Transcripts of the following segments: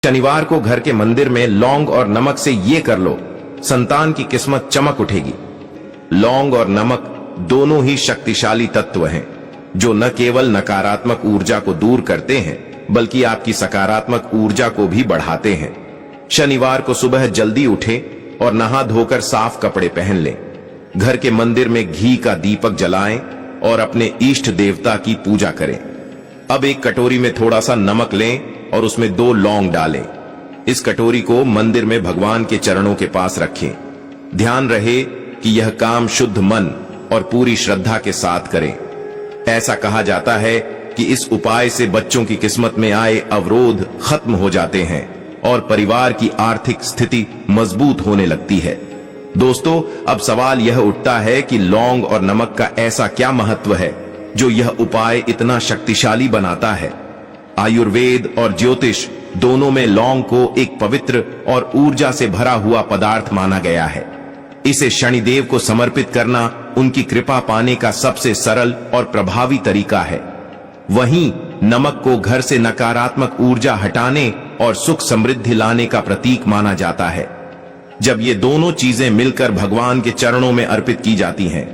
शनिवार को घर के मंदिर में लौंग और नमक से ये कर लो, संतान की किस्मत चमक उठेगी। लौंग और नमक दोनों ही शक्तिशाली तत्व हैं, जो न केवल नकारात्मक ऊर्जा को दूर करते हैं बल्कि आपकी सकारात्मक ऊर्जा को भी बढ़ाते हैं। शनिवार को सुबह जल्दी उठें और नहा धोकर साफ कपड़े पहन लें। घर के मंदिर में घी का दीपक जलाएं और अपने इष्ट देवता की पूजा करें। अब एक कटोरी में थोड़ा सा नमक लें और उसमें 2 लौंग डालें। इस कटोरी को मंदिर में भगवान के चरणों के पास रखें। ध्यान रहे कि यह काम शुद्ध मन और पूरी श्रद्धा के साथ करें। ऐसा कहा जाता है कि इस उपाय से बच्चों की किस्मत में आए अवरोध खत्म हो जाते हैं और परिवार की आर्थिक स्थिति मजबूत होने लगती है। दोस्तों, अब सवाल यह उठता है कि लौंग और नमक का ऐसा क्या महत्व है जो यह उपाय इतना शक्तिशाली बनाता है। आयुर्वेद और ज्योतिष दोनों में लौंग को एक पवित्र और ऊर्जा से भरा हुआ पदार्थ माना गया है। इसे शनिदेव को समर्पित करना उनकी कृपा पाने का सबसे सरल और प्रभावी तरीका है। वहीं नमक को घर से नकारात्मक ऊर्जा हटाने और सुख समृद्धि लाने का प्रतीक माना जाता है। जब ये दोनों चीजें मिलकर भगवान के चरणों में अर्पित की जाती हैं,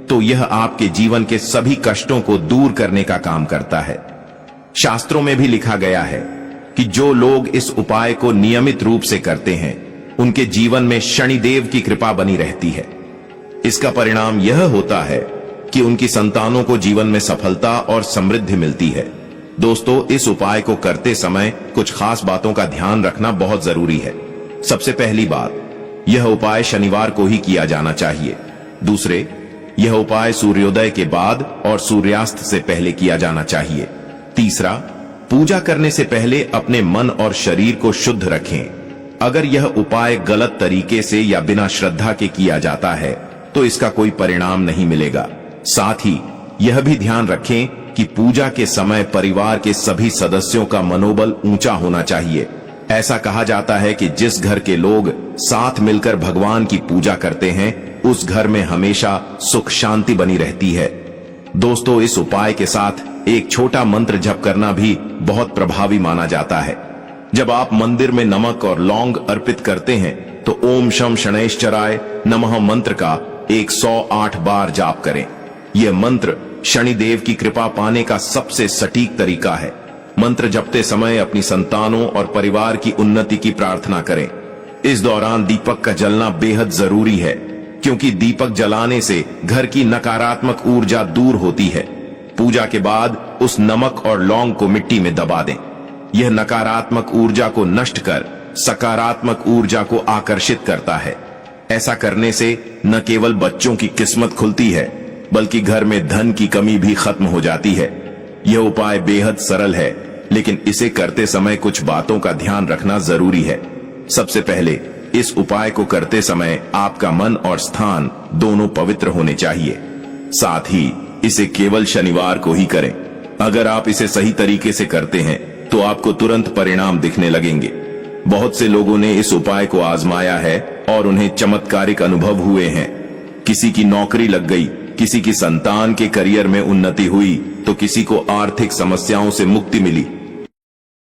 तो यह आपके जीवन के सभी कष्टों को दूर करने का काम करता है। शास्त्रों में भी लिखा गया है कि जो लोग इस उपाय को नियमित रूप से करते हैं, उनके जीवन में शनिदेव की कृपा बनी रहती है। इसका परिणाम यह होता है कि उनकी संतानों को जीवन में सफलता और समृद्धि मिलती है। दोस्तों, इस उपाय को करते समय कुछ खास बातों का ध्यान रखना बहुत जरूरी है। सबसे पहली बात, यह उपाय शनिवार को ही किया जाना चाहिए। दूसरे, यह उपाय सूर्योदय के बाद और सूर्यास्त से पहले किया जाना चाहिए। तीसरा, पूजा करने से पहले अपने मन और शरीर को शुद्ध रखें। अगर यह उपाय गलत तरीके से या बिना श्रद्धा के किया जाता है तो इसका कोई परिणाम नहीं मिलेगा। साथ ही यह भी ध्यान रखें कि पूजा के समय परिवार के सभी सदस्यों का मनोबल ऊंचा होना चाहिए। ऐसा कहा जाता है कि जिस घर के लोग साथ मिलकर भगवान की पूजा करते हैं, उस घर में हमेशा सुख शांति बनी रहती है। दोस्तों, इस उपाय के साथ एक छोटा मंत्र जप करना भी बहुत प्रभावी माना जाता है। जब आप मंदिर में नमक और लौंग अर्पित करते हैं तो ओम शम शनैश्चराय नमः मंत्र का 108 बार जाप करें। यह मंत्र शनिदेव की कृपा पाने का सबसे सटीक तरीका है। मंत्र जपते समय अपनी संतानों और परिवार की उन्नति की प्रार्थना करें। इस दौरान दीपक का जलना बेहद जरूरी है, क्योंकि दीपक जलाने से घर की नकारात्मक ऊर्जा दूर होती है। पूजा के बाद उस नमक और लौंग को मिट्टी में दबा दें। यह नकारात्मक ऊर्जा को नष्ट कर सकारात्मक ऊर्जा को आकर्षित करता है। ऐसा करने से न केवल बच्चों की किस्मत खुलती है, बल्कि घर में धन की कमी भी खत्म हो जाती है। यह उपाय बेहद सरल है, लेकिन इसे करते समय कुछ बातों का ध्यान रखना जरूरी है। सबसे पहले, इस उपाय को करते समय आपका मन और स्थान दोनों पवित्र होने चाहिए। साथ ही इसे केवल शनिवार को ही करें। अगर आप इसे सही तरीके से करते हैं तो आपको तुरंत परिणाम दिखने लगेंगे। बहुत से लोगों ने इस उपाय को आजमाया है और उन्हें चमत्कारिक अनुभव हुए हैं। किसी की नौकरी लग गई, किसी की संतान के करियर में उन्नति हुई, तो किसी को आर्थिक समस्याओं से मुक्ति मिली।